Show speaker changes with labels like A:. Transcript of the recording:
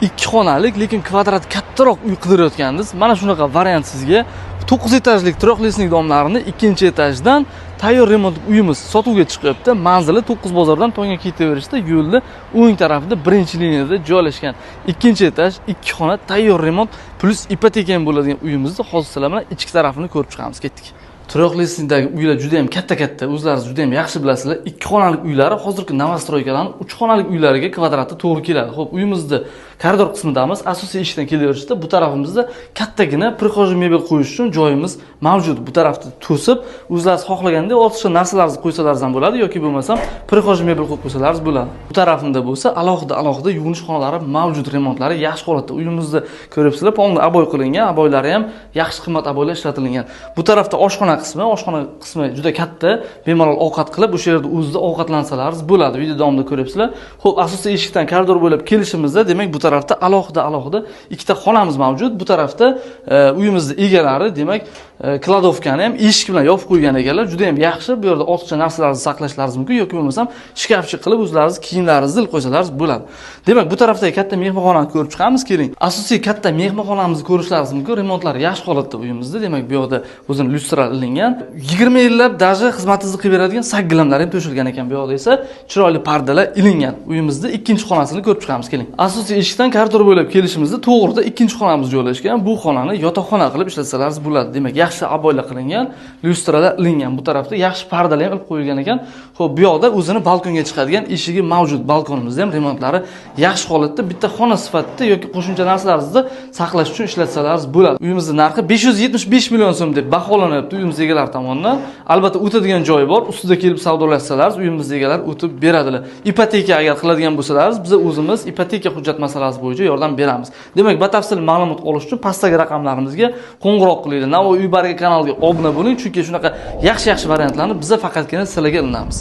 A: 2 xonalik, lekin kvadrat kattaroq uy qidirayotgandingiz. Mana shunaqa variant sizga 9 etajlik turoqlisnik domlarini 2-etajdan tayyor remont uyimiz sotuvga chiqyapti. Manzili 9 bozordan To'nga ketaverishda, yo'lda o'ng tarafida birinchi liniyada joylashgan 2-etaj, 2 xona tayyor remont plus ipoteka ham bo'ladigan uyimizni hozir sizlar bilan ichki tarafini ko'rib chiqamiz. Ketdik. Turoqlisnikdagi uylar juda ham katta-katta, o'zlaringiz juda ham yaxshi bilasizlar. 2 xonalik uylari hozirgi novostroykalarning 3 xonalik uylariga kvadrati to'g'ri keladi. Xo'p, uyimizni koridor qismidamiz, asosiy eshikdan kelaverishda bu tarafimizda kattagina prixojniy mebel qo'yish uchun joyimiz mavjud. Bu tarafda to'sib, o'zlaringiz xohlaganda ortiqcha narsalarni qo'ysalaringiz ham bo'ladi yoki bo'lmasam prixojniy mebel qo'yib qo'ysalaringiz bo'ladi. Bu tarafimda bo'lsa alohida yuvinish xonalari mavjud, remontlari yaxshi holatda. Uyimizni ko'ryapsizlar, polni aboy qilingan, aboylari ham yaxshi qimmat aboylar ishlatilgan. Bu tarafda oshxona qismi juda katta. Bemalol ovqat qilib, o'sha yerda o'zida ovqatlansalaringiz bo'ladi. Video davomida ko'ryapsizlar. Xo'p, asosiy eshikdan koridor bo'lib kelishimizda, demak, bu tarafda alohida ikkita xonamiz mavjud. Bu tarafda uyimizning egalari, demak, kladovkani ham eshik bilan yopib qo'ygan ekanlar. Juda ham yaxshi. Bu yerda ortiqcha narsalarni saqlashlaringiz mumkin yoki bo'lmasam shkafchi qilib o'zlaringiz kiyimlaringizni ilib qo'ysalaringiz bo'ladi. Demak, bu tarafdagi katta mehmonxonani ko'rib chiqamiz. Keling. Asosiy katta mehmonxonamizni ko'rishlaringiz mumkin. Remontlari yaxshi holatda uyimizda. Demak, bu yoqda o'zini lyustra ilingan. 20 yillab даже xizmatingizni qilib beradigan saggilamlar ham to'shilgan ekan. Bu yoqda esa chiroyli pardalar ilingan. Uyimizning ikkinchi xonasini ko'rib chiqamiz. Keling. Asosiy eshikdan koridor bo'ylab kelishimizda to'g'rida ikkinchi xonamiz joylashgan. Bu xonani yotoqxona qilib ishlatsalarsiz bo'ladi. Demak, yaxshi aboylar qilingan, lyustralar ilingan. Bu tarafda yaxshi pardalar ham ilib qo'yilgan ekan. Xo'p, bu yoqda o'zini balkonga chiqadigan eshigi mavjud. Balkonimizda ham remontlari yaxshi holatda, bitta xona sifatida yoki qo'shimcha narsalaringizni saqlash uchun ishlatsalarsiz bo'ladi. Uyimizning narxi 575 million so'm deb baholanyapti uyimiz egalari tomonidan. Albatta o'tadigan joyi bor. Ustida kelib savdolashsalaringiz uyimiz egalari o'tib beradilar. Ipoteka agar qiladigan bo'lsalaringiz, biz o'zimiz ipoteka hujjat masalasi bo'yicha yordam beramiz. Demak, batafsil ma'lumot olish uchun pastdagi raqamlarimizga qo'ng'iroq qilinglar. Navoiy uy baraka kanaliga obuna bo'ling, chunki shunaqa yaxshi variantlarni biz faqatgina sizlarga ilinamiz.